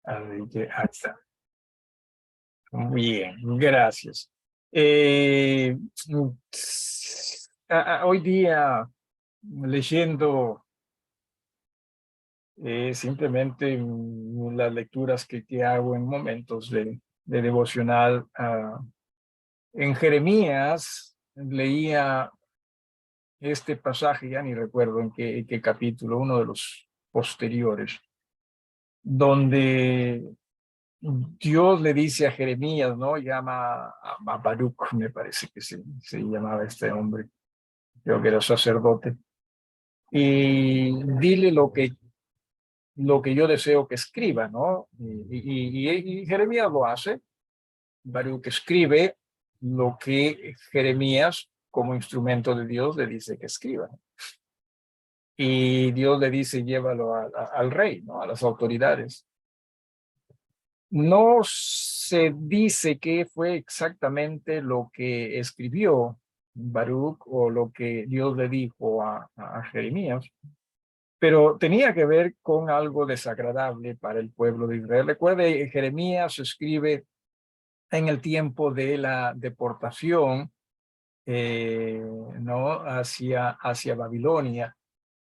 Así que ahí está. Bien, gracias. Hoy día, leyendo simplemente las lecturas que hago en momentos de devocional, en Jeremías leía este pasaje, ya ni recuerdo en qué capítulo, uno de los posteriores, donde Dios le dice a Jeremías, ¿no? Llama a Baruch, me parece que se llamaba este hombre, creo que era sacerdote, y dile lo que yo deseo que escriba, ¿no? Y Jeremías lo hace. Baruch escribe lo que Jeremías, como instrumento de Dios, le dice que escriba. Y Dios le dice, llévalo al rey, ¿no? A las autoridades. No se dice qué fue exactamente lo que escribió Baruch o lo que Dios le dijo a Jeremías, pero tenía que ver con algo desagradable para el pueblo de Israel. Recuerde, Jeremías escribe en el tiempo de la deportación, ¿no? hacia Babilonia.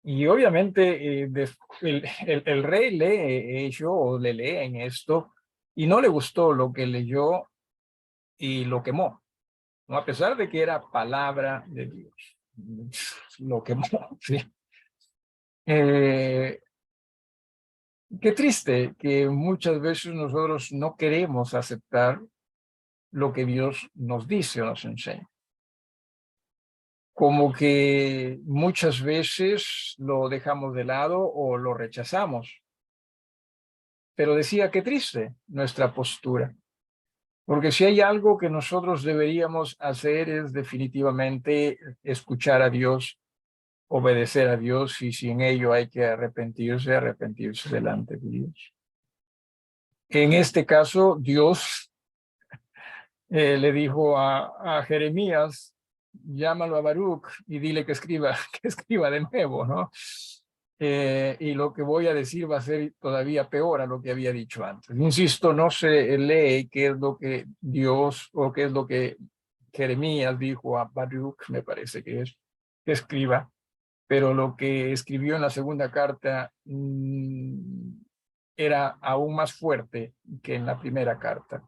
Y obviamente el rey lee ello o le lee en esto y no le gustó lo que leyó y lo quemó, ¿no? A pesar de que era palabra de Dios, lo quemó. ¿Sí? Qué triste que muchas veces nosotros no queremos aceptar lo que Dios nos dice o nos enseña. Como que muchas veces lo dejamos de lado o lo rechazamos. Pero decía, qué triste nuestra postura. Porque si hay algo que nosotros deberíamos hacer es definitivamente escuchar a Dios, obedecer a Dios, y si en ello hay que arrepentirse delante de Dios. En este caso, Dios le dijo a Jeremías, llámalo a Baruch y dile que escriba de nuevo, ¿no? Y lo que voy a decir va a ser todavía peor a lo que había dicho antes. Insisto, no se lee qué es lo que Dios o qué es lo que Jeremías dijo a Baruch, me parece que escriba, pero lo que escribió en la segunda carta era aún más fuerte que en la primera carta.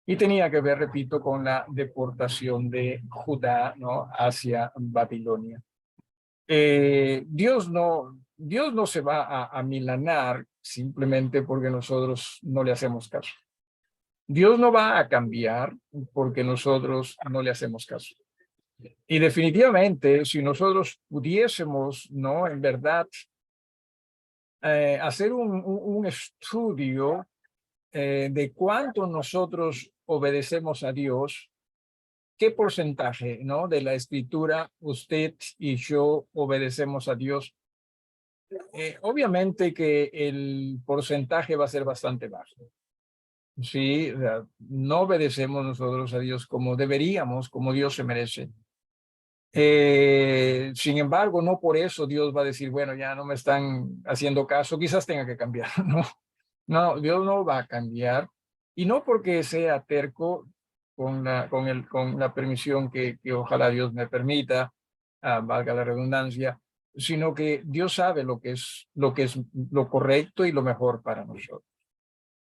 Y tenía que ver, repito, con la deportación de Judá, ¿no? hacia Babilonia. Dios no se va a amilanar simplemente porque nosotros no le hacemos caso. Dios no va a cambiar porque nosotros no le hacemos caso. Y definitivamente, si nosotros pudiésemos, ¿no? En verdad, hacer un estudio de cuánto nosotros obedecemos a Dios, qué porcentaje, ¿no? de la escritura usted y yo obedecemos a Dios. Obviamente que el porcentaje va a ser bastante bajo. Sí, o sea, no obedecemos nosotros a Dios como deberíamos, como Dios se merece. Sin embargo, no por eso Dios va a decir, bueno, ya no me están haciendo caso, quizás tenga que cambiar, ¿no? No, Dios no va a cambiar, y no porque sea terco con la permisión que ojalá Dios me permita, valga la redundancia, sino que Dios sabe lo que es lo correcto y lo mejor para nosotros.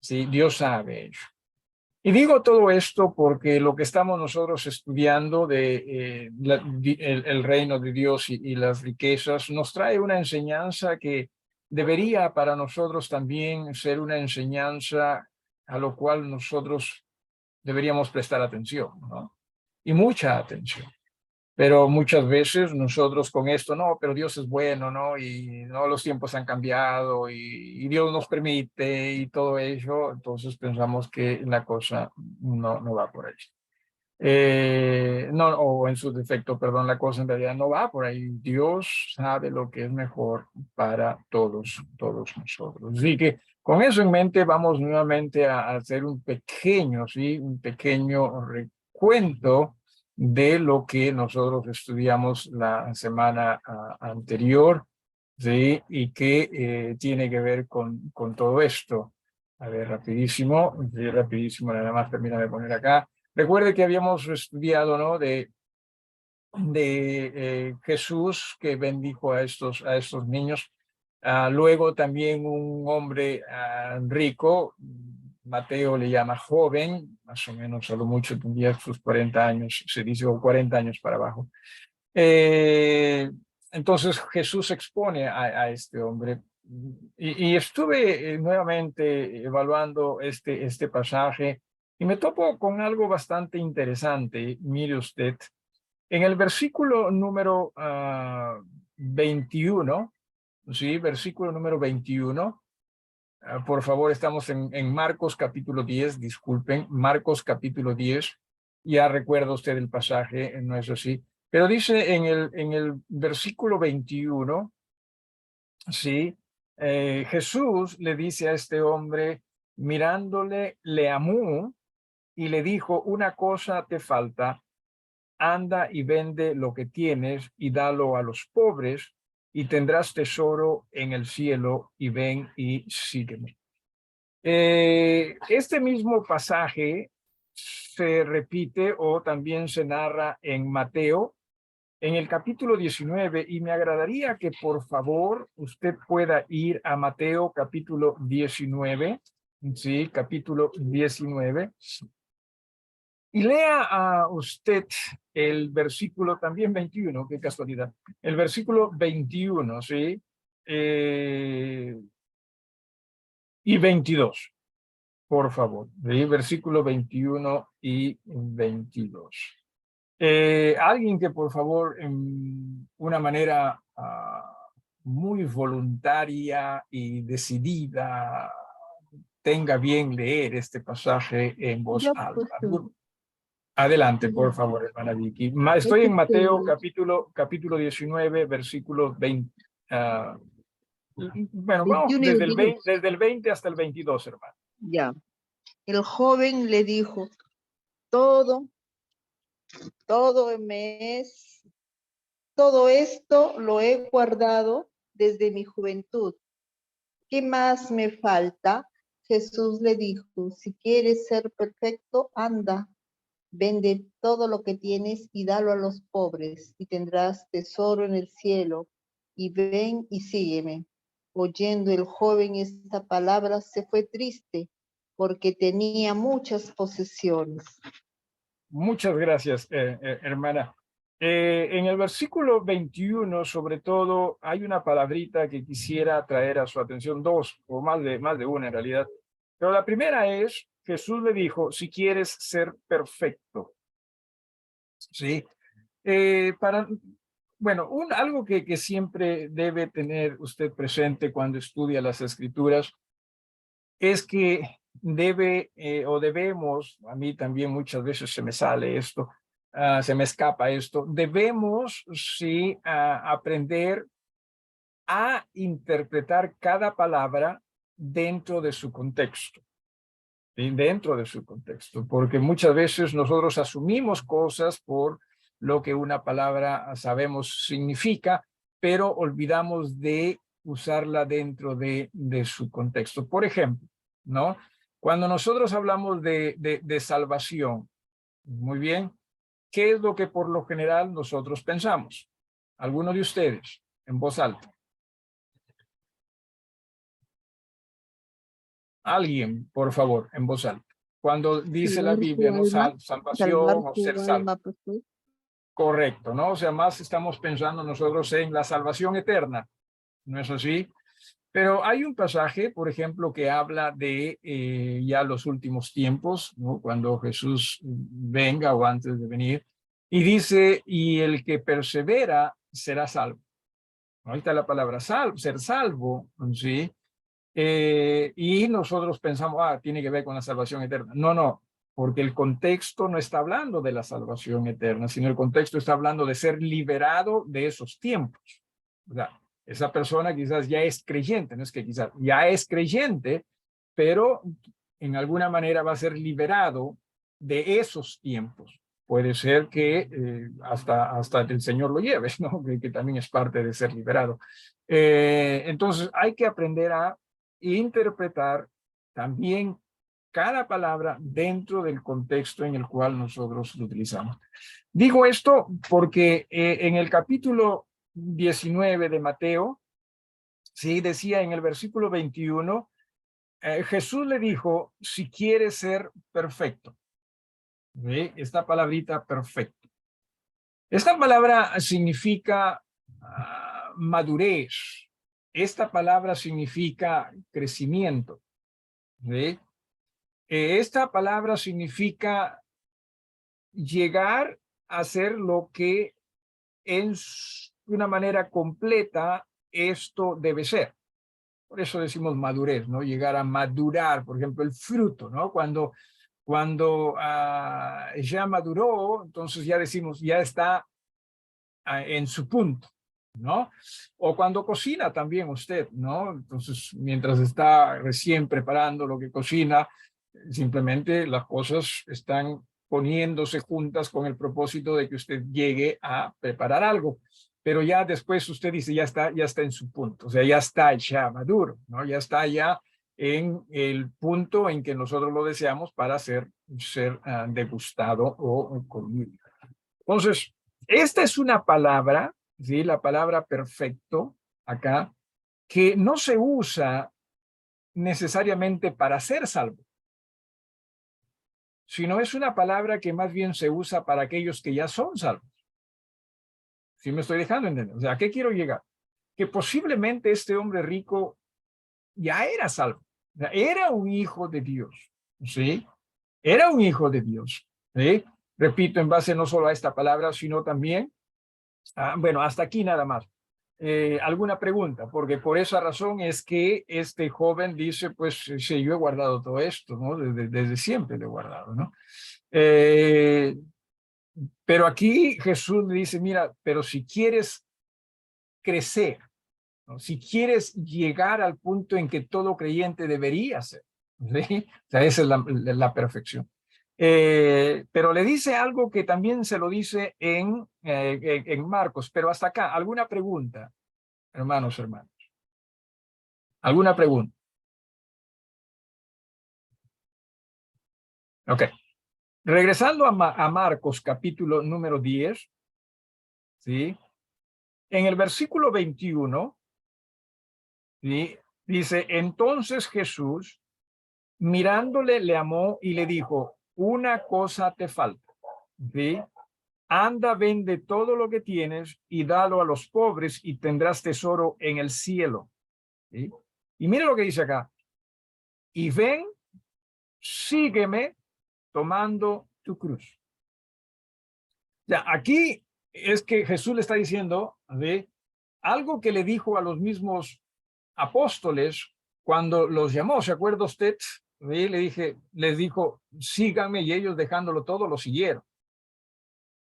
Sí, Dios sabe eso. Y digo todo esto porque lo que estamos nosotros estudiando de el reino de Dios y las riquezas nos trae una enseñanza que debería para nosotros también ser una enseñanza a lo cual nosotros deberíamos prestar atención, ¿no? Y mucha atención. Pero muchas veces nosotros con esto, no, pero Dios es bueno, ¿no? Y no, los tiempos han cambiado y Dios nos permite y todo ello, entonces pensamos que la cosa no va por ahí. No, o en su defecto, perdón, la cosa en realidad no va por ahí. Dios sabe lo que es mejor para todos nosotros. Así que con eso en mente vamos nuevamente a hacer un pequeño, ¿sí? Un pequeño recuento de lo que nosotros estudiamos la semana anterior, ¿sí? Y que tiene que ver con todo esto. A ver, rapidísimo, sí, rapidísimo, nada más termina de poner acá. Recuerde que habíamos estudiado, ¿no? De Jesús que bendijo a estos niños. Luego también un hombre rico, Mateo le llama joven, más o menos a lo mucho tendría sus 40 años, se dice, o 40 años para abajo. Entonces Jesús expone a este hombre y estuve nuevamente evaluando este pasaje y me topo con algo bastante interesante. Mire usted, en el versículo número 21, ¿sí? Versículo número 21, por favor, estamos en Marcos capítulo 10, disculpen, Marcos capítulo 10, ya recuerda usted el pasaje, no es así, pero dice en el versículo 21, ¿sí? Jesús le dice a este hombre, mirándole, le amó y le dijo, una cosa te falta, anda y vende lo que tienes y dalo a los pobres y tendrás tesoro en el cielo y ven y sígueme. Este mismo pasaje se repite o también se narra en Mateo, en el capítulo 19, y me agradaría que por favor usted pueda ir a Mateo capítulo 19, sí, capítulo 19, y lea a usted el versículo también 21, qué casualidad, el versículo 21, sí, y 22. Por favor, versículo 21 y 22. Alguien que por favor en una manera muy voluntaria y decidida tenga bien leer este pasaje en voz Yo, alta. pastor. Adelante, por favor, hermana Vicky. Estoy en Mateo capítulo 19, versículo 20. Bueno, vamos 21 y desde 22. desde el 20 hasta el 22, hermano. Ya. El joven le dijo, todo todo esto lo he guardado desde mi juventud. ¿Qué más me falta? Jesús le dijo, si quieres ser perfecto, anda, vende todo lo que tienes y dalo a los pobres, y tendrás tesoro en el cielo, y ven y sígueme. Oyendo el joven esta palabra, se fue triste, porque tenía muchas posesiones. Muchas gracias, hermana. En el versículo 21, sobre todo, hay una palabrita que quisiera traer a su atención, dos, o más de una en realidad. Pero la primera es, Jesús le dijo, si quieres ser perfecto. ¿Sí? Bueno, algo que siempre debe tener usted presente cuando estudia las Escrituras es que o debemos, a mí también muchas veces se me sale esto, se me escapa esto, debemos sí aprender a interpretar cada palabra dentro de su contexto, ¿sí? Dentro de su contexto, porque muchas veces nosotros asumimos cosas por lo que una palabra sabemos significa, pero olvidamos de usarla dentro de su contexto. Por ejemplo, ¿no? Cuando nosotros hablamos de salvación, muy bien, ¿qué es lo que por lo general nosotros pensamos? Algunos de ustedes, en voz alta. Alguien, por favor, en voz alta. Cuando dice la Salvar Biblia, su ¿no? alma, Salvación salvar o ser su salvo. alma, pastor. Correcto, ¿no? O sea, más estamos pensando nosotros en la salvación eterna, ¿no es así? Pero hay un pasaje, por ejemplo, que habla de ya los últimos tiempos, ¿no? Cuando Jesús venga o antes de venir, y dice, y el que persevera será salvo. Ahí está la palabra ser salvo, ¿sí? Y nosotros pensamos, tiene que ver con la salvación eterna. No, no, porque el contexto no está hablando de la salvación eterna, sino el contexto está hablando de ser liberado de esos tiempos. O sea, esa persona quizás ya es creyente, no es que quizás ya es creyente, pero en alguna manera va a ser liberado de esos tiempos. Puede ser que hasta el Señor lo lleve, ¿no? Que también es parte de ser liberado. Entonces hay que aprender a interpretar también cada palabra dentro del contexto en el cual nosotros lo utilizamos. Digo esto porque en el capítulo 19 de Mateo, sí, decía en el versículo 21, Jesús le dijo, si quieres ser perfecto. ¿Sí? Esta palabrita perfecto. Esta palabra significa madurez. Esta palabra significa crecimiento. ¿Sí? Esta palabra significa llegar a ser lo que en una manera completa esto debe ser. Por eso decimos madurez, ¿no? Llegar a madurar, por ejemplo, el fruto, ¿no? Cuando ya maduró, entonces ya decimos, ya está en su punto, ¿no? O cuando cocina también usted, ¿no? Entonces, mientras está recién preparando lo que cocina, simplemente las cosas están poniéndose juntas con el propósito de que usted llegue a preparar algo. Pero ya después usted dice, ya está en su punto, o sea, ya está ya maduro, ¿no? Ya está ya en el punto en que nosotros lo deseamos para ser degustado o comido. Entonces, esta es una palabra, ¿sí? La palabra perfecto, acá, que no se usa necesariamente para ser salvo, sino es una palabra que más bien se usa para aquellos que ya son salvos. ¿Sí me estoy dejando entender? O sea, ¿a qué quiero llegar? Que posiblemente este hombre rico ya era salvo, o sea, era un hijo de Dios, ¿sí? Era un hijo de Dios, ¿sí? Repito, en base no solo a esta palabra, sino también, bueno, hasta aquí nada más. ¿Alguna pregunta? Porque por esa razón es que este joven dice, pues sí, yo he guardado todo esto, ¿no? Desde siempre lo he guardado, ¿no? Pero aquí Jesús le dice, mira, pero si quieres crecer, ¿no? Si quieres llegar al punto en que todo creyente debería ser, ¿sí? O sea, esa es la perfección. Pero le dice algo que también se lo dice en Marcos, pero hasta acá, ¿alguna pregunta, hermanos? ¿Alguna pregunta? Ok. Regresando a Marcos, capítulo número 10, ¿sí? En el versículo 21, ¿sí? Dice, entonces Jesús, mirándole, le amó y le dijo, una cosa te falta, ¿sí? Anda, vende todo lo que tienes y dalo a los pobres y tendrás tesoro en el cielo, ¿sí? Y mira lo que dice acá, y ven, sígueme tomando tu cruz. Ya, aquí es que Jesús le está diciendo, ¿sí? Algo que le dijo a los mismos apóstoles cuando los llamó, ¿se acuerda usted? ¿Sí? Les dijo, síganme, y ellos dejándolo todo lo siguieron.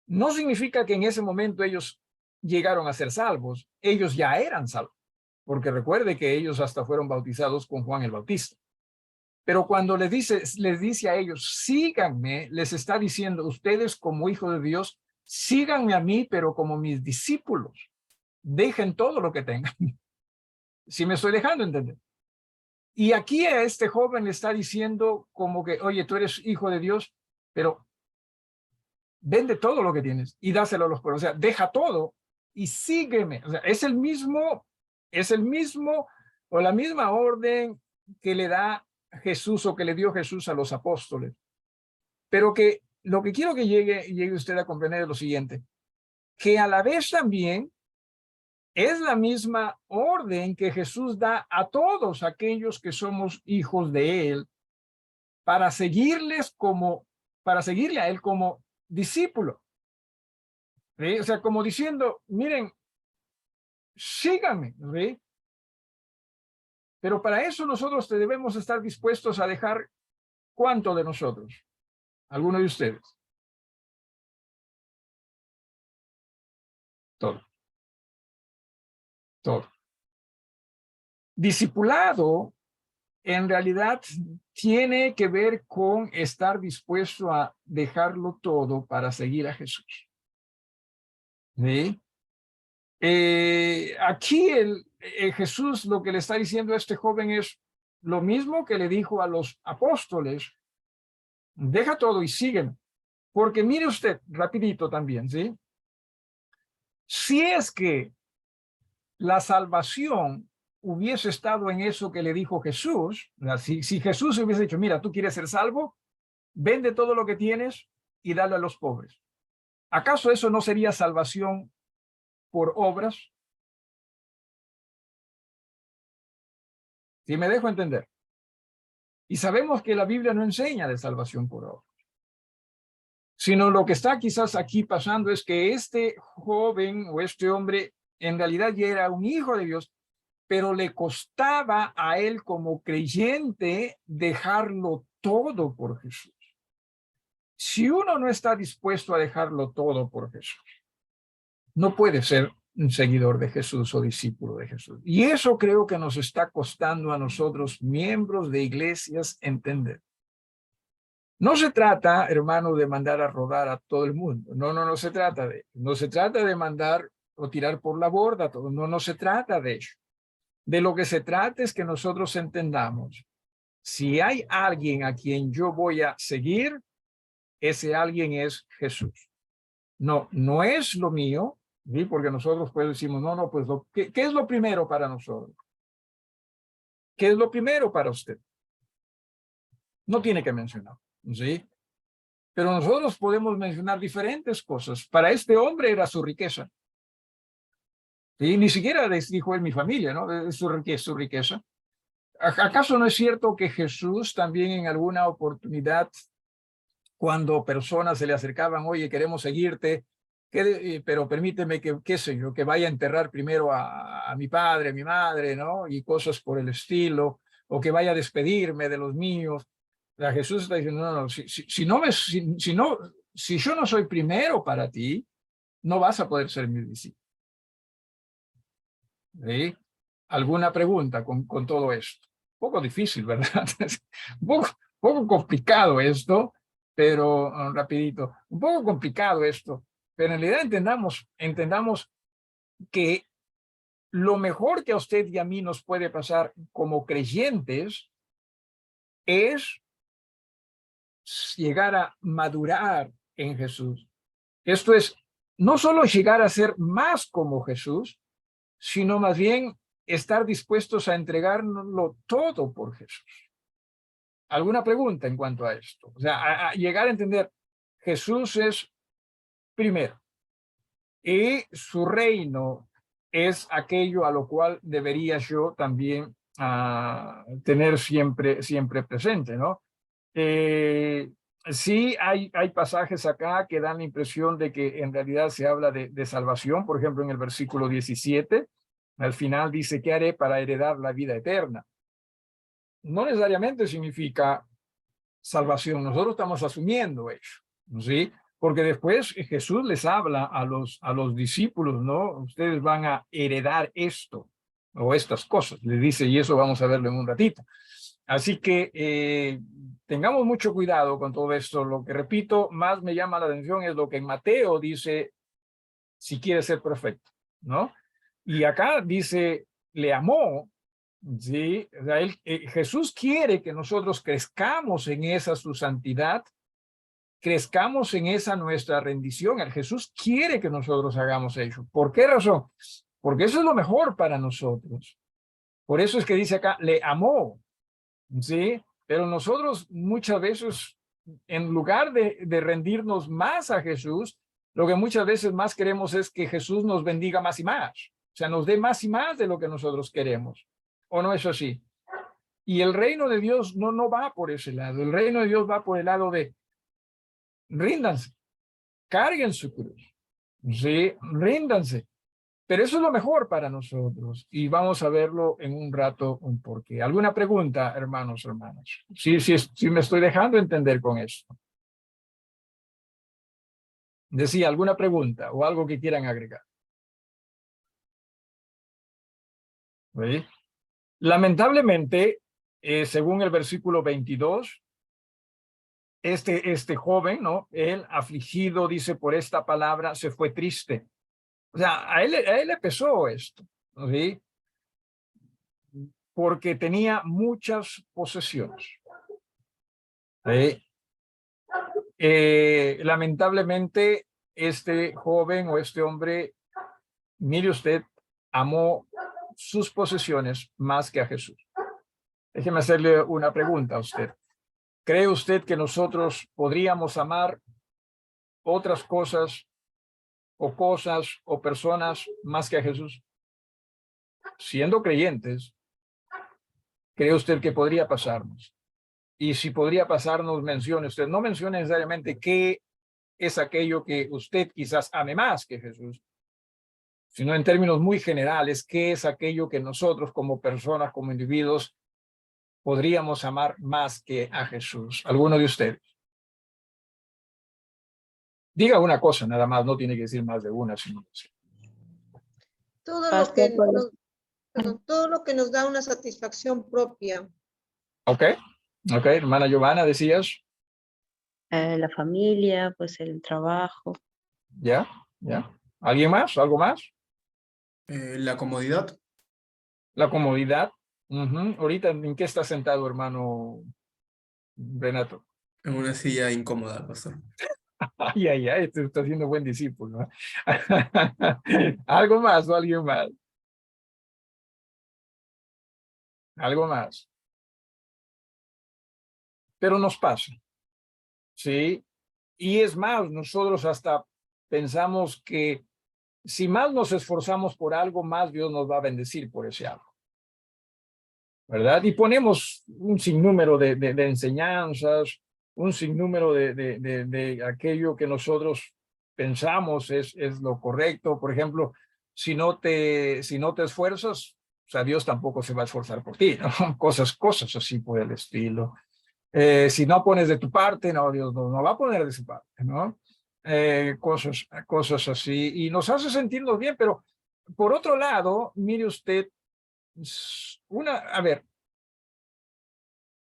No significa que en ese momento ellos llegaron a ser salvos, ellos ya eran salvos, porque recuerde que ellos hasta fueron bautizados con Juan el Bautista. Pero cuando les dice a ellos, síganme, les está diciendo, ustedes como hijos de Dios, síganme a mí, pero como mis discípulos, dejen todo lo que tengan. Si me estoy dejando entender. Y aquí a este joven le está diciendo como que, oye, tú eres hijo de Dios, pero vende todo lo que tienes y dáselo a los pobres. O sea, deja todo y sígueme. O sea, es el mismo o la misma orden que le da Jesús o que le dio Jesús a los apóstoles. Pero que lo que quiero que llegue usted a comprender es lo siguiente, que a la vez también es la misma orden que Jesús da a todos aquellos que somos hijos de él para seguirle a él como discípulo. ¿Sí? O sea, como diciendo, miren, síganme, ¿sí? Pero para eso nosotros debemos estar dispuestos a dejar ¿cuánto de nosotros? ¿Alguno de ustedes? Todo. Todo. Discipulado en realidad tiene que ver con estar dispuesto a dejarlo todo para seguir a Jesús. ¿Sí? Aquí Jesús lo que le está diciendo a este joven es, lo mismo que le dijo a los apóstoles: deja todo y sígueme. Porque mire usted, rapidito también, ¿sí? Si es que la salvación hubiese estado en eso que le dijo Jesús, si Jesús hubiese dicho: mira, tú quieres ser salvo, vende todo lo que tienes y dale a los pobres. ¿Acaso eso no sería salvación por obras? Si me dejo entender. Y sabemos que la Biblia no enseña de salvación por obras, sino lo que está quizás aquí pasando es que este joven o este hombre en realidad ya era un hijo de Dios, pero le costaba a él como creyente dejarlo todo por Jesús. Si uno no está dispuesto a dejarlo todo por Jesús, no puede ser un seguidor de Jesús o discípulo de Jesús. Y eso creo que nos está costando a nosotros, miembros de iglesias, entender. No se trata, hermano, de mandar a rodar a todo el mundo. No se trata de, no se trata de mandar o tirar por la borda todo. No se trata de eso. De lo que se trata es que nosotros entendamos: si hay alguien a quien yo voy a seguir, ese alguien es Jesús. No es lo mío, ¿sí? Porque nosotros pues decimos: no, pues ¿qué es lo primero para nosotros? ¿Qué es lo primero para usted? No tiene que mencionar, ¿sí? Pero nosotros podemos mencionar diferentes cosas. Para este hombre era su riqueza. Y ni siquiera dijo en mi familia, ¿no? Es su riqueza. ¿Acaso no es cierto que Jesús también en alguna oportunidad, cuando personas se le acercaban: oye, queremos seguirte, pero permíteme que, qué sé yo, que vaya a enterrar primero a mi padre, a mi madre, ¿no? Y cosas por el estilo, o que vaya a despedirme de los míos. O sea, Jesús está diciendo: no, si yo no soy primero para ti, no vas a poder ser mi discípulo. ¿Sí? ¿Alguna pregunta con todo esto? Un poco difícil, ¿verdad? un poco complicado esto, pero rapidito, un poco complicado esto, pero en realidad entendamos que lo mejor que a usted y a mí nos puede pasar como creyentes es llegar a madurar en Jesús. Esto es, no solo llegar a ser más como Jesús, sino más bien estar dispuestos a entregárnoslo todo por Jesús. ¿Alguna pregunta en cuanto a esto? O sea, a llegar a entender: Jesús es primero y su reino es aquello a lo cual debería yo también tener siempre presente, ¿no? Sí, hay pasajes acá que dan la impresión de que en realidad se habla de salvación. Por ejemplo, en el versículo 17, al final dice: ¿qué haré para heredar la vida eterna? No necesariamente significa salvación. Nosotros estamos asumiendo eso, ¿sí? Porque después Jesús les habla a los discípulos, ¿no? Ustedes van a heredar esto o estas cosas, les dice, y eso vamos a verlo en un ratito. Así que tengamos mucho cuidado con todo esto. Lo que, repito, más me llama la atención es lo que en Mateo dice: si quiere ser perfecto, ¿no? Y acá dice: le amó, ¿sí? O sea, Jesús quiere que nosotros crezcamos en esa su santidad, crezcamos en esa nuestra rendición. Jesús quiere que nosotros hagamos eso. ¿Por qué razón? Porque eso es lo mejor para nosotros. Por eso es que dice acá: le amó, ¿sí? Pero nosotros muchas veces, en lugar de rendirnos más a Jesús, lo que muchas veces más queremos es que Jesús nos bendiga más y más. O sea, nos dé más y más de lo que nosotros queremos. ¿O no es así? Y el reino de Dios no va por ese lado. El reino de Dios va por el lado de: ríndanse, carguen su cruz, ¿sí? Ríndanse. Pero eso es lo mejor para nosotros y vamos a verlo en un rato un porqué. ¿Alguna pregunta, hermanos, hermanas? Sí, me estoy dejando entender con esto. Decía, ¿alguna pregunta o algo que quieran agregar? ¿Sí? Lamentablemente, según el versículo 22, este joven, ¿no? Él, afligido, dice, por esta palabra, se fue triste. O sea, a él le pesó esto, ¿sí? porque tenía muchas posesiones. Lamentablemente, este joven o este hombre, mire usted, amó sus posesiones más que a Jesús. Déjeme hacerle una pregunta a usted. ¿Cree usted que nosotros podríamos amar otras cosas o personas más que a Jesús? Siendo creyentes, ¿cree usted que podría pasarnos? Y si podría pasarnos, mencione usted. No mencione necesariamente qué es aquello que usted quizás ame más que Jesús, sino en términos muy generales, qué es aquello que nosotros como personas, como individuos, podríamos amar más que a Jesús. ¿Alguno de ustedes? Diga una cosa nada más, no tiene que decir más de una, sino Todo lo Pastor, que nos, perdón, todo lo que nos da una satisfacción propia. Ok, hermana Giovanna, decías. La familia, pues el trabajo. Ya. ¿Alguien más? ¿Algo más? La comodidad. La comodidad. Ahorita, ¿en qué está sentado, hermano Renato? En una silla incómoda, pastor. Ay, este está siendo buen discípulo, ¿no? ¿Algo más o alguien más? Algo más. Pero nos pasa, ¿sí? Y es más, nosotros hasta pensamos que si más nos esforzamos por algo, más Dios nos va a bendecir por ese algo, ¿verdad? Y ponemos un sinnúmero de enseñanzas, un sinnúmero de aquello que nosotros pensamos es lo correcto. Por ejemplo, si no te esfuerzas, o sea, Dios tampoco se va a esforzar por ti, ¿no? Cosas así por el estilo. Si no pones de tu parte, no, Dios no va a poner de su parte, ¿no? Cosas así, y nos hace sentirnos bien, pero por otro lado, mire usted, a ver,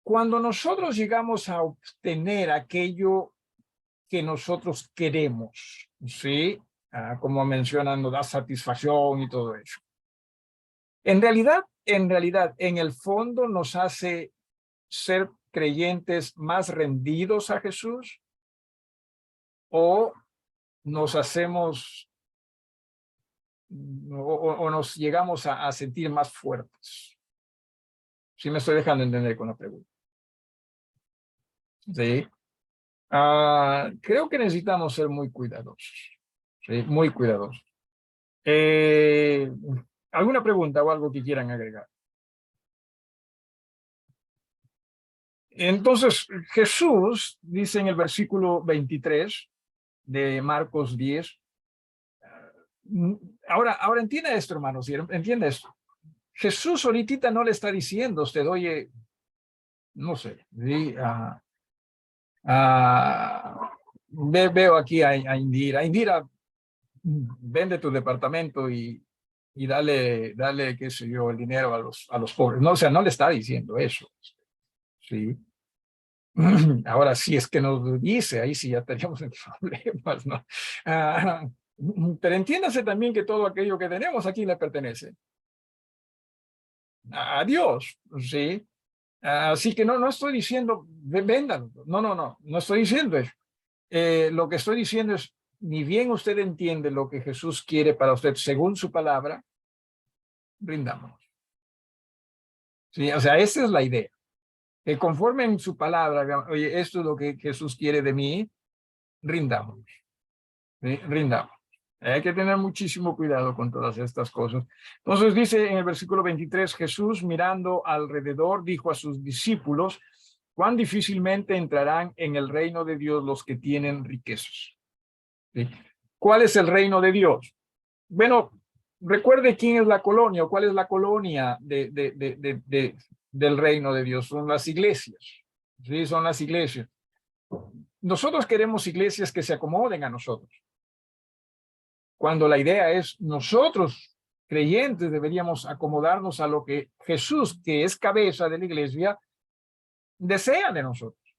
cuando nosotros llegamos a obtener aquello que nosotros queremos, ¿sí? Como mencionan, nos da satisfacción y todo eso. En realidad, en el fondo nos hace ser creyentes más rendidos a Jesús, o nos hacemos o nos llegamos a sentir más fuertes. Sí me estoy dejando entender con la pregunta. Sí. Creo que necesitamos ser muy cuidadosos. Sí, muy cuidadosos. ¿Alguna pregunta o algo que quieran agregar? Entonces, Jesús dice en el versículo 23 de Marcos 10. Ahora entienda esto, hermanos, entienda esto. Jesús ahorita no le está diciendo a usted, oye, no sé, ¿sí? Veo aquí a Indira. Indira, vende tu departamento y dale, qué sé yo, el dinero a los pobres. No, o sea, no le está diciendo eso. Sí. Ahora, si es que nos lo dice, ahí sí ya estaríamos en problemas, ¿no? Pero entiéndase también que todo aquello que tenemos aquí le pertenece a Dios, ¿sí? Así que no estoy diciendo, véndanlo. No estoy diciendo eso. Lo que estoy diciendo es, ni bien usted entiende lo que Jesús quiere para usted según su palabra, brindámonos. Sí, o sea, esa es la idea. Que conforme en su palabra, oye, esto es lo que Jesús quiere de mí, rindámonos. ¿Sí? Rindamos. Hay que tener muchísimo cuidado con todas estas cosas. Entonces dice en el versículo 23, Jesús mirando alrededor dijo a sus discípulos, cuán difícilmente entrarán en el reino de Dios los que tienen riquezas. ¿Sí? ¿Cuál es el reino de Dios? Bueno, recuerde quién es la colonia o cuál es la colonia del reino de Dios. Son las iglesias. Sí, son las iglesias. Nosotros queremos iglesias que se acomoden a nosotros. Cuando la idea es nosotros, creyentes, deberíamos acomodarnos a lo que Jesús, que es cabeza de la iglesia, desea de nosotros.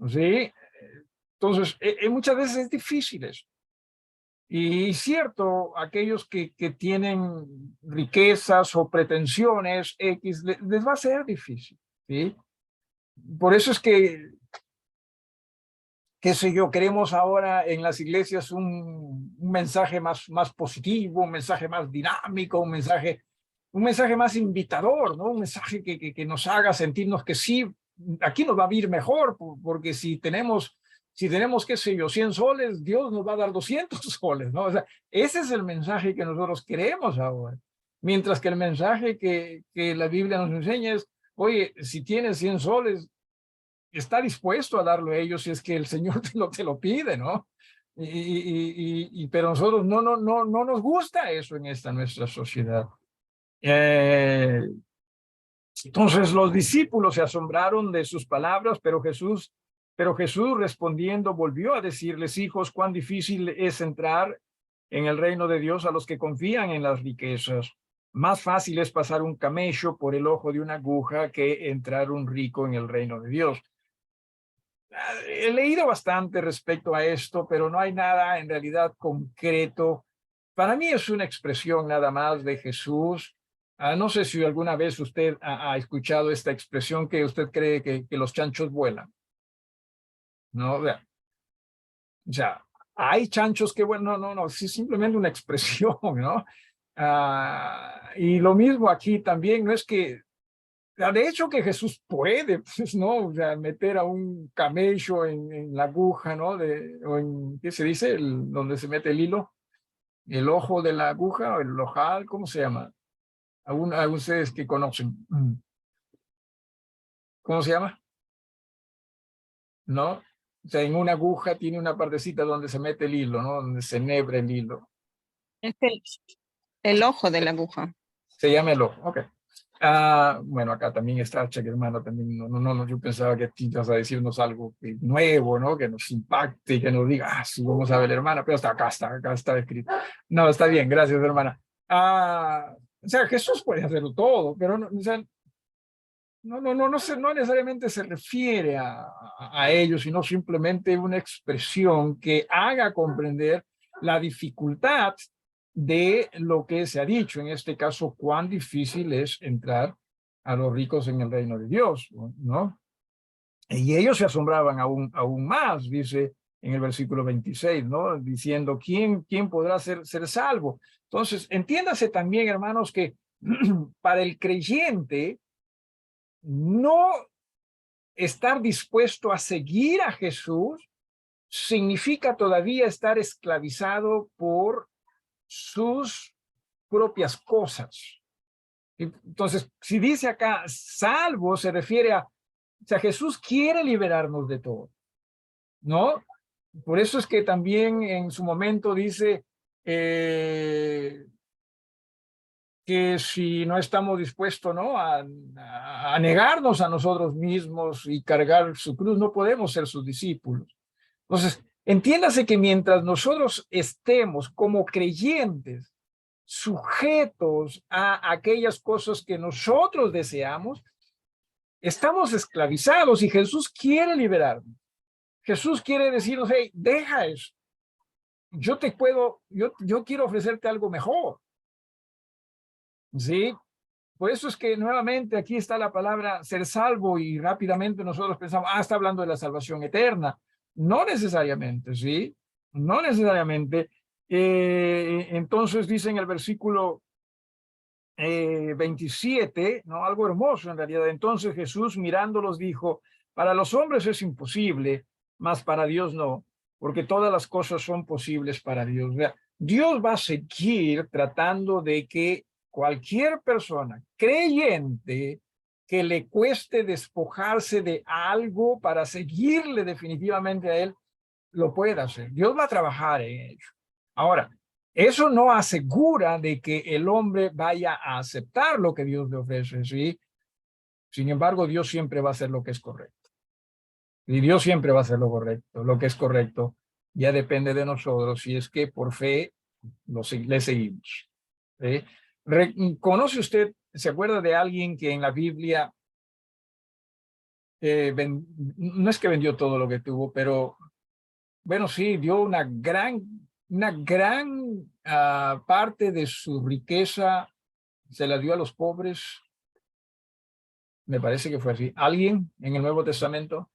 ¿Sí? Entonces, muchas veces es difícil eso. Y cierto, aquellos que tienen riquezas o pretensiones X, les va a ser difícil, ¿sí? Por eso es que, qué sé yo, queremos ahora en las iglesias un mensaje más positivo, un mensaje más dinámico, un mensaje más invitador, ¿no? Un mensaje que nos haga sentirnos que sí, aquí nos va a ir mejor, porque si tenemos, qué sé yo, 100 soles, Dios nos va a dar 200 soles, ¿no? O sea, ese es el mensaje que nosotros queremos ahora. Mientras que el mensaje que la Biblia nos enseña es, oye, si tienes 100 soles, está dispuesto a darlo a ellos si es que el Señor te lo pide, ¿no? Pero nosotros no nos gusta eso en esta nuestra sociedad. Entonces los discípulos se asombraron de sus palabras, pero Jesús respondiendo volvió a decirles: hijos, cuán difícil es entrar en el reino de Dios a los que confían en las riquezas. Más fácil es pasar un camello por el ojo de una aguja que entrar un rico en el reino de Dios. He leído bastante respecto a esto, pero no hay nada en realidad concreto. Para mí es una expresión nada más de Jesús. No sé si alguna vez usted ha escuchado esta expresión que usted cree que los chanchos vuelan. No, o sea, hay chanchos que vuelan, no, es simplemente una expresión, ¿no? Y lo mismo aquí también, no es que de hecho que Jesús puede, pues, ¿no? O sea, meter a un camello en la aguja, ¿no? O en, ¿qué se dice? Donde se mete el hilo, el ojo de la aguja, o el ojal, ¿cómo se llama? A ustedes que conocen. ¿Cómo se llama? ¿No? O sea, en una aguja tiene una partecita donde se mete el hilo, ¿no? Donde se enhebra el hilo. Es el ojo de la aguja. Se llama el ojo, ok. Bueno, acá también está Cheque, hermano, también yo pensaba que ibas a decirnos algo nuevo, ¿no? Que nos impacte y que nos diga, sí, vamos a ver, hermana, pero acá está escrito. No, está bien, gracias, hermana. O sea, Jesús puede hacerlo todo, pero o sea, no necesariamente se refiere a ello, sino simplemente una expresión que haga comprender la dificultad de lo que se ha dicho, en este caso, cuán difícil es entrar a los ricos en el reino de Dios, ¿no? Y ellos se asombraban aún más, dice en el versículo 26, ¿no? Diciendo, ¿quién podrá ser salvo? Entonces, entiéndase también, hermanos, que para el creyente, no estar dispuesto a seguir a Jesús significa todavía estar esclavizado por sus propias cosas. Entonces, si dice acá salvo, se refiere o sea, Jesús quiere liberarnos de todo, ¿no? Por eso es que también en su momento dice que si no estamos dispuestos, ¿no? a negarnos a nosotros mismos y cargar su cruz, no podemos ser sus discípulos. Entonces, entiéndase que mientras nosotros estemos como creyentes sujetos a aquellas cosas que nosotros deseamos, estamos esclavizados y Jesús quiere liberarnos. Jesús quiere decirnos, hey, deja eso. Yo quiero ofrecerte algo mejor. ¿Sí? Por eso es que nuevamente aquí está la palabra ser salvo y rápidamente nosotros pensamos, está hablando de la salvación eterna. No necesariamente, ¿sí? No necesariamente. Entonces dice en el versículo 27, ¿no? Algo hermoso en realidad. Entonces Jesús mirándolos dijo, para los hombres es imposible, mas para Dios no, porque todas las cosas son posibles para Dios. O sea, Dios va a seguir tratando de que cualquier persona creyente que le cueste despojarse de algo para seguirle definitivamente a Él, lo pueda hacer. Dios va a trabajar en ello. Ahora, eso no asegura de que el hombre vaya a aceptar lo que Dios le ofrece, ¿sí? Sin embargo, Dios siempre va a hacer lo que es correcto. Y Dios siempre va a hacer lo correcto, lo que es correcto. Ya depende de nosotros si es que por fe le seguimos. ¿Sí? ¿Conoce usted, se acuerda de alguien que en la Biblia no es que vendió todo lo que tuvo, pero bueno, sí, dio una gran una gran parte de su riqueza se la dio a los pobres. Me parece que fue así. ¿Alguien en el Nuevo Testamento?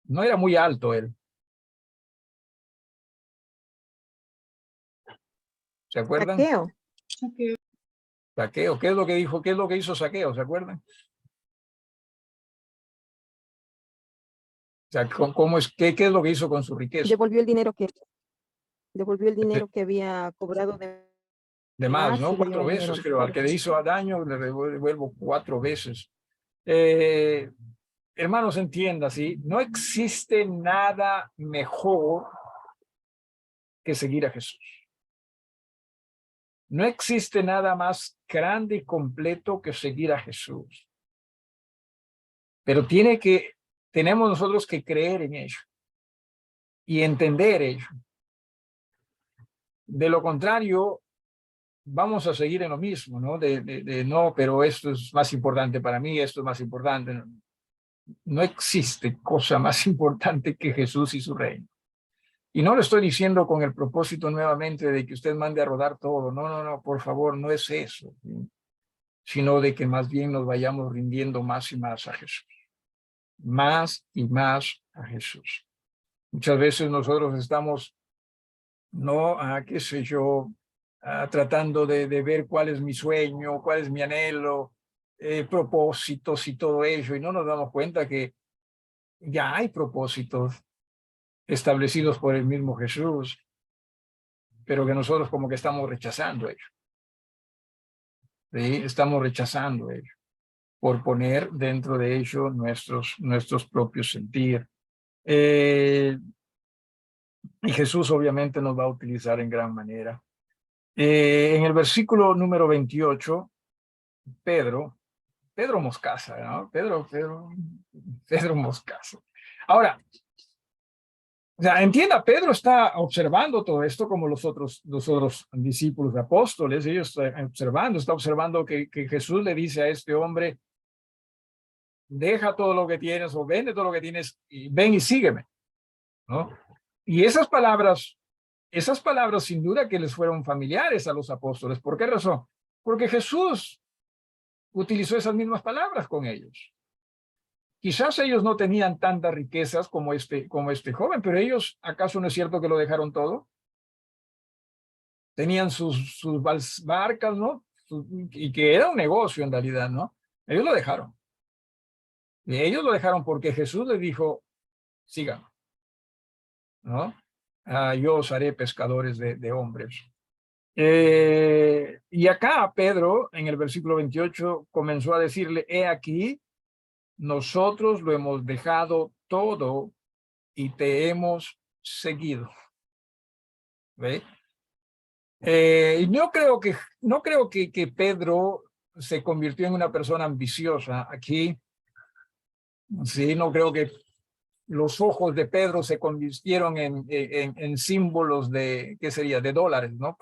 No era muy alto él. ¿Se acuerdan? Saqueo. Saqueo. ¿Qué es lo que dijo? ¿Qué es lo que hizo Saqueo? ¿Se acuerdan? O sea, ¿qué es lo que hizo con su riqueza? Devolvió el dinero que había cobrado De más, más ¿no? y le dio 4 el dinero a veces, los creo. Al que le pobres. hizo daño, le devuelvo 4 veces. Hermanos, entienda, ¿sí? No existe nada mejor que seguir a Jesús. No existe nada más grande y completo que seguir a Jesús. Pero tenemos nosotros que creer en ello y entender ello. De lo contrario, vamos a seguir en lo mismo, ¿no? No, pero esto es más importante para mí, esto es más importante. No existe cosa más importante que Jesús y su reino. Y no lo estoy diciendo con el propósito nuevamente de que usted mande a rodar todo. No, no, no, por favor, no es eso. ¿Sí? Sino de que más bien nos vayamos rindiendo más y más a Jesús. Más y más a Jesús. Muchas veces nosotros estamos, no, qué sé yo, tratando de ver cuál es mi sueño, cuál es mi anhelo, propósitos y todo ello, y no nos damos cuenta que ya hay propósitos establecidos por el mismo Jesús, pero que nosotros como que estamos rechazando ello. ¿Sí? Estamos rechazando ello por poner dentro de ello nuestros propios sentir. Y Jesús obviamente nos va a utilizar en gran manera. En el versículo número 28, Pedro Moscaza, ¿no? Pedro Moscaza. Ahora, o sea, entienda, Pedro está observando todo esto como los otros discípulos apóstoles, ellos está observando que Jesús le dice a este hombre, deja todo lo que tienes o vende todo lo que tienes y ven y sígueme, ¿no? Y esas palabras sin duda que les fueron familiares a los apóstoles. ¿Por qué razón? Porque Jesús utilizó esas mismas palabras con ellos. Quizás ellos no tenían tantas riquezas como este joven, pero ellos, ¿acaso no es cierto que lo dejaron todo? Tenían sus barcas, ¿no? Y que era un negocio en realidad, ¿no? Ellos lo dejaron. Y ellos lo dejaron porque Jesús les dijo, sigan, ¿no? Yo os haré pescadores de hombres. Y acá Pedro, en el versículo 28, comenzó a decirle, he aquí, nosotros lo hemos dejado todo y te hemos seguido. ¿Ve? Y no creo que Pedro se convirtió en una persona ambiciosa aquí. Sí, no creo que los ojos de Pedro se convirtieron en símbolos de, ¿qué sería? De dólares, ¿no?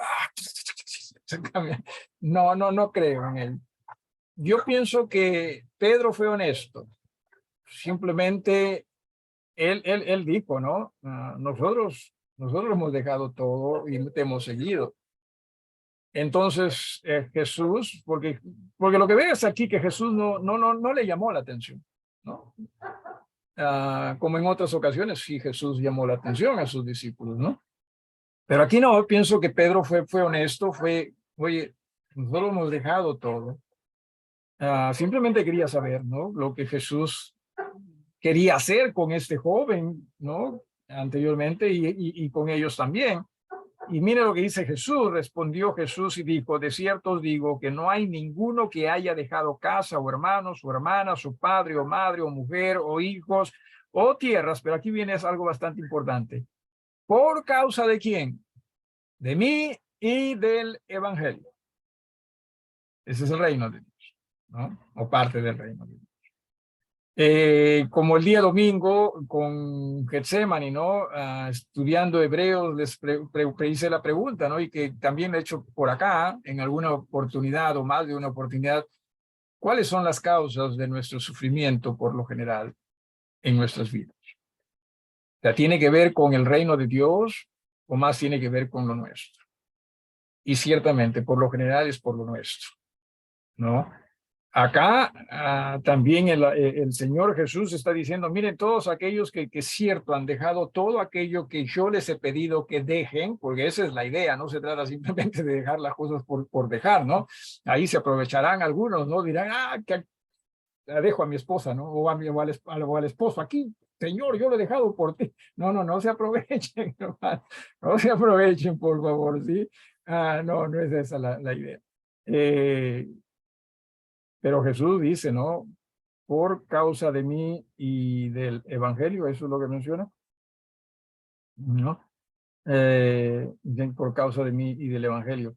No creo en él. Yo pienso que Pedro fue honesto. Simplemente él dijo, ¿no? Nosotros hemos dejado todo y te hemos seguido. Entonces Jesús, porque lo que ves aquí que Jesús no le llamó la atención, ¿no? Como en otras ocasiones sí Jesús llamó la atención a sus discípulos, ¿no? Pero aquí no, pienso que Pedro fue honesto, oye, nosotros hemos dejado todo. Simplemente quería saber, ¿no? Lo que Jesús quería hacer con este joven, ¿no? Anteriormente y con ellos también. Y mire lo que dice Jesús, respondió Jesús y dijo, de cierto os digo que no hay ninguno que haya dejado casa o hermanos o hermanas o padre o madre o mujer o hijos o tierras, pero aquí viene algo bastante importante. ¿Por causa de quién? De mí y del evangelio. Ese es el reino de Dios, ¿no? O parte del reino de Dios. Como el día domingo con Getsemani, ¿no? Estudiando Hebreos, les hice la pregunta, ¿no? Y que también he hecho por acá, en alguna oportunidad o más de una oportunidad, ¿cuáles son las causas de nuestro sufrimiento por lo general en nuestras vidas? sea, ¿tiene que ver con el reino de Dios o más tiene que ver con lo nuestro? Y ciertamente, por lo general, es por lo nuestro, ¿no? Acá también el Señor Jesús está diciendo, miren, todos aquellos que es cierto han dejado todo aquello que yo les he pedido que dejen, porque esa es la idea, no se trata simplemente de dejar las cosas por dejar, ¿no? Ahí se aprovecharán algunos, ¿no? Dirán, que la dejo a mi esposa, ¿no? O al esposo, aquí, Señor, yo lo he dejado por ti. No se aprovechen, hermano. No se aprovechen, por favor, ¿sí? No es esa la idea. Pero Jesús dice, ¿no? Por causa de mí y del evangelio, eso es lo que menciona, ¿no? Por causa de mí y del evangelio.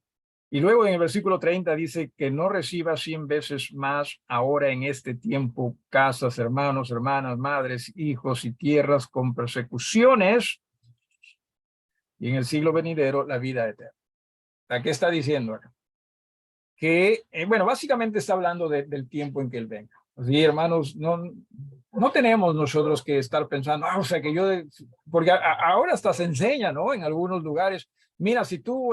Y luego en el versículo 30 dice que no reciba 100 veces más ahora en este tiempo casas, hermanos, hermanas, madres, hijos y tierras con persecuciones y en el siglo venidero la vida eterna. ¿A qué está diciendo acá? Que, bueno, básicamente está hablando del tiempo en que Él venga. Sí, hermanos, no tenemos nosotros que estar pensando, o sea, que yo, porque ahora hasta se enseña, ¿no? En algunos lugares, mira, si tú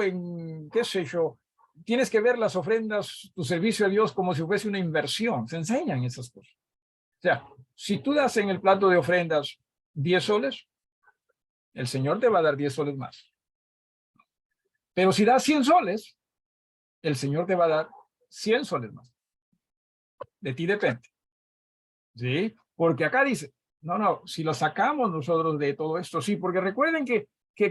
qué sé yo, tienes que ver las ofrendas, tu servicio a Dios como si fuese una inversión, se enseñan esas cosas. O sea, si tú das en el plato de ofrendas 10 soles, el Señor te va a dar 10 soles más. Pero si das 100 soles, el Señor te va a dar 100 soles más. De ti depende. ¿Sí? Porque acá dice, no, si lo sacamos nosotros de todo esto, sí, porque recuerden que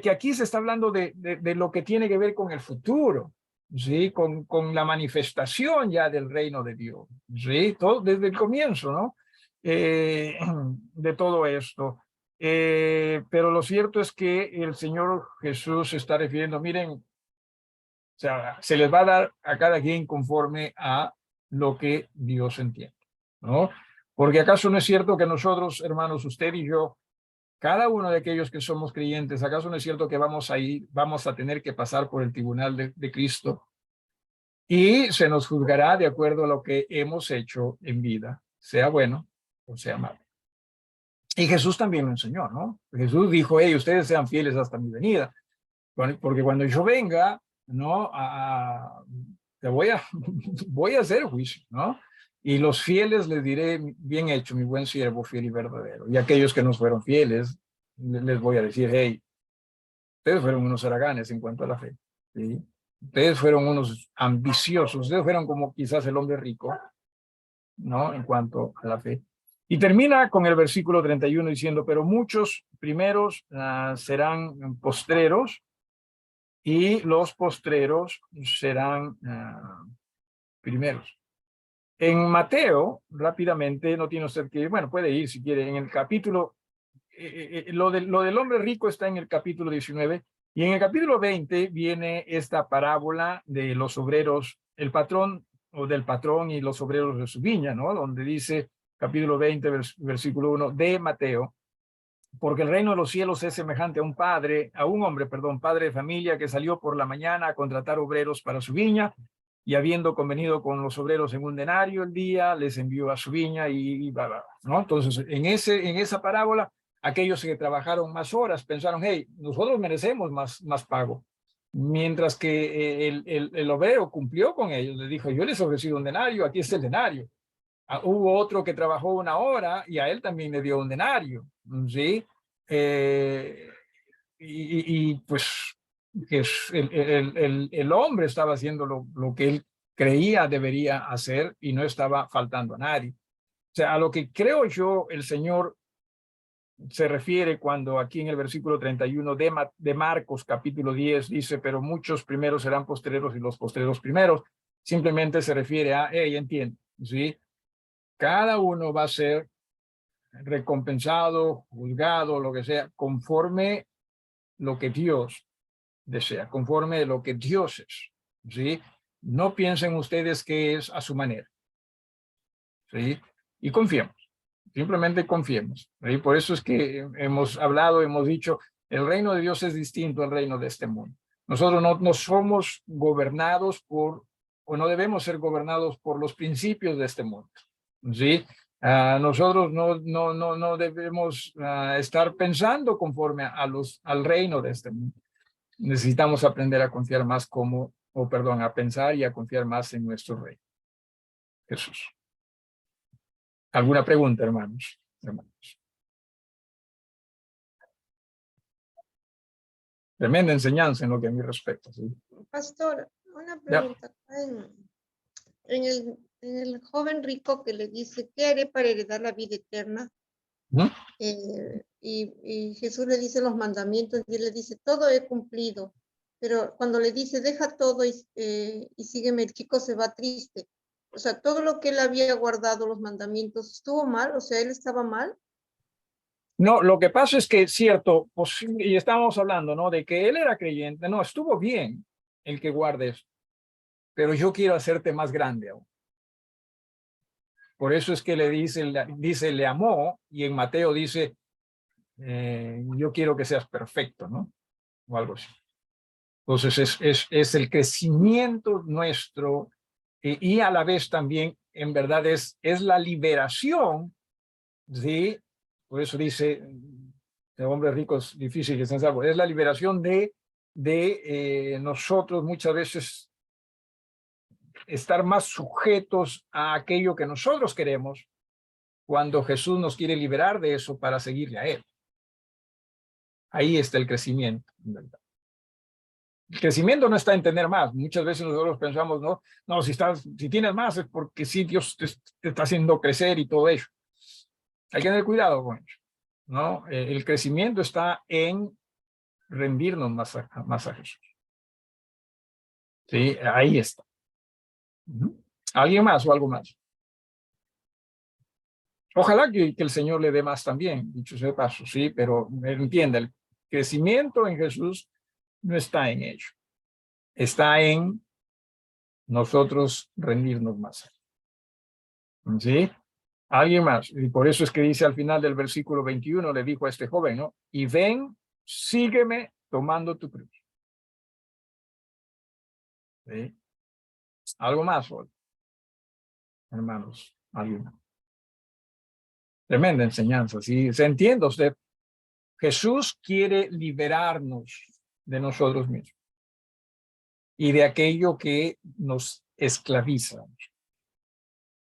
aquí se está hablando de lo que tiene que ver con el futuro, ¿sí? Con la manifestación ya del reino de Dios, ¿sí? Todo, desde el comienzo, ¿no? De todo esto. Pero lo cierto es que el Señor Jesús se está refiriendo, miren, o sea, se les va a dar a cada quien conforme a lo que Dios entiende, ¿no? Porque acaso no es cierto que nosotros, hermanos, usted y yo, cada uno de aquellos que somos creyentes, acaso no es cierto que vamos a tener que pasar por el tribunal de Cristo y se nos juzgará de acuerdo a lo que hemos hecho en vida, sea bueno o sea malo. Y Jesús también lo enseñó, ¿no? Jesús dijo, hey, ustedes sean fieles hasta mi venida, porque cuando yo venga, ¿no? Te voy a hacer juicio, ¿no? Y los fieles les diré, bien hecho, mi buen siervo, fiel y verdadero. Y aquellos que no fueron fieles, les voy a decir, hey, ustedes fueron unos haraganes en cuanto a la fe, ¿sí? Ustedes fueron unos ambiciosos, ustedes fueron como quizás el hombre rico, ¿no? En cuanto a la fe. Y termina con el versículo 31 diciendo, pero muchos primeros serán postreros, y los postreros serán primeros. En Mateo, rápidamente, no tiene usted que, bueno, puede ir si quiere, en el capítulo, lo del hombre rico está en el capítulo 19, y en el capítulo 20 viene esta parábola de los obreros, el patrón o del patrón y los obreros de su viña, ¿no? Donde dice, capítulo 20, versículo 1 de Mateo, porque el reino de los cielos es semejante a un hombre, padre de familia que salió por la mañana a contratar obreros para su viña y habiendo convenido con los obreros en un denario el día, les envió a su viña y ¿no? Entonces, en esa parábola, aquellos que trabajaron más horas pensaron, hey, nosotros merecemos más pago. Mientras que el obrero cumplió con ellos, les dijo, yo les he ofrecido un denario, aquí está el denario. Hubo otro que trabajó 1 hora y a él también le dio un denario, ¿sí? Pues que el hombre estaba haciendo lo que él creía debería hacer y no estaba faltando a nadie. O sea, a lo que creo yo el Señor se refiere cuando aquí en el versículo 31 de Marcos capítulo 10 dice, pero muchos primeros serán postreros y los postreros primeros, simplemente se refiere a, entiende, ¿sí? Cada uno va a ser recompensado, juzgado, lo que sea, conforme lo que Dios desea, conforme lo que Dios es, ¿sí? No piensen ustedes que es a su manera, ¿sí? Y confiemos, simplemente confiemos, ¿sí? Por eso es que hemos hablado, hemos dicho, el reino de Dios es distinto al reino de este mundo. Nosotros no somos gobernados o no debemos ser gobernados por los principios de este mundo, ¿sí? Nosotros no debemos estar pensando conforme al reino de este mundo. Necesitamos aprender a confiar más a pensar y a confiar más en nuestro rey, Jesús. ¿Alguna pregunta, hermanos? Tremenda enseñanza en lo que a mí respecta. ¿Sí? Pastor, una Ya. pregunta. En el joven rico que le dice, ¿qué haré para heredar la vida eterna? ¿Mm? Y Jesús le dice los mandamientos y él le dice, todo he cumplido. Pero cuando le dice, deja todo y sígueme, el chico se va triste. O sea, todo lo que él había guardado, los mandamientos, ¿estuvo mal? O sea, ¿él estaba mal? No, lo que pasa es que es cierto, pues, y estábamos hablando, ¿no? De que él era creyente. No, estuvo bien el que guarde eso, pero yo quiero hacerte más grande aún. Por eso es que le dice, le amó, y en Mateo dice, yo quiero que seas perfecto, ¿no? O algo así. Entonces es el crecimiento nuestro y a la vez también, en verdad, es la liberación, ¿sí? Por eso dice, de hombres ricos difícil que estén salvos, es la liberación de nosotros muchas veces estar más sujetos a aquello que nosotros queremos, cuando Jesús nos quiere liberar de eso para seguirle a Él. Ahí está el crecimiento, en verdad. El crecimiento no está en tener más. Muchas veces nosotros pensamos, no, si tienes más es porque sí, Dios te está haciendo crecer y todo eso. Hay que tener cuidado con eso, ¿no? El crecimiento está en rendirnos más a Jesús. Sí, ahí está. ¿Alguien más o algo más? Ojalá que el Señor le dé más también, dicho sea de paso, sí, pero entienda, el crecimiento en Jesús no está en ello. Está en nosotros rendirnos más. ¿Sí? ¿Alguien más? Y por eso es que dice al final del versículo 21, le dijo a este joven, ¿no? Y ven, sígueme tomando tu cruz. ¿Sí? ¿Algo más hoy? Hermanos, ¿alguien más? Tremenda enseñanza, ¿sí? ¿Se entiende usted? Jesús quiere liberarnos de nosotros mismos y de aquello que nos esclaviza.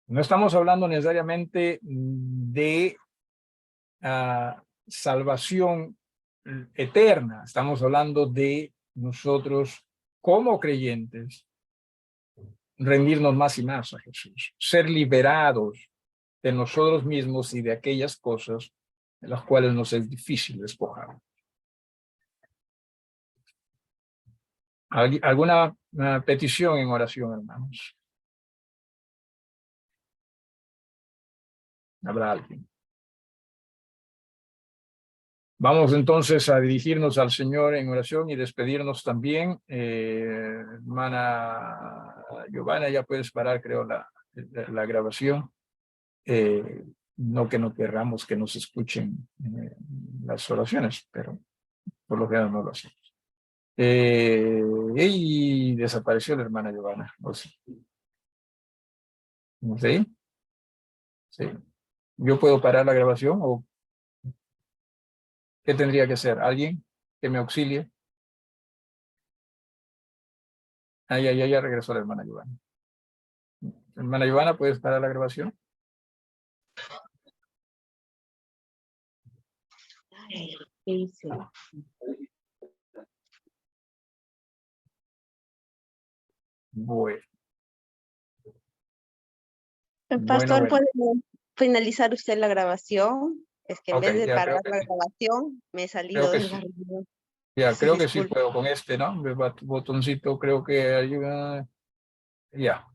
No estamos hablando necesariamente de salvación eterna, estamos hablando de nosotros como creyentes rendirnos más y más a Jesús, ser liberados de nosotros mismos y de aquellas cosas de las cuales nos es difícil despojar. ¿Alguna petición en oración, hermanos? ¿Habrá alguien? Vamos entonces a dirigirnos al Señor en oración y despedirnos también. Hermana Giovanna, ya puedes parar, creo, la grabación. No que no querramos que nos escuchen las oraciones, pero por lo general no lo hacemos. Y desapareció la hermana Giovanna. ¿Sí? Sí. ¿Yo puedo parar la grabación o qué tendría que hacer? ¿Alguien que me auxilie? Ya regresó la hermana Giovanna. Hermana Giovanna, ¿puedes parar la grabación? ¿Qué hice? Bueno. Pastor, Bueno. ¿puede finalizar usted la grabación? Es que en Ok, vez de ya parar creo la que, grabación, me he creo salido que de sí. la reunión. Ya, Sí, creo que sí disculpe. puedo con este, ¿no? El botoncito creo que ayuda. Ya.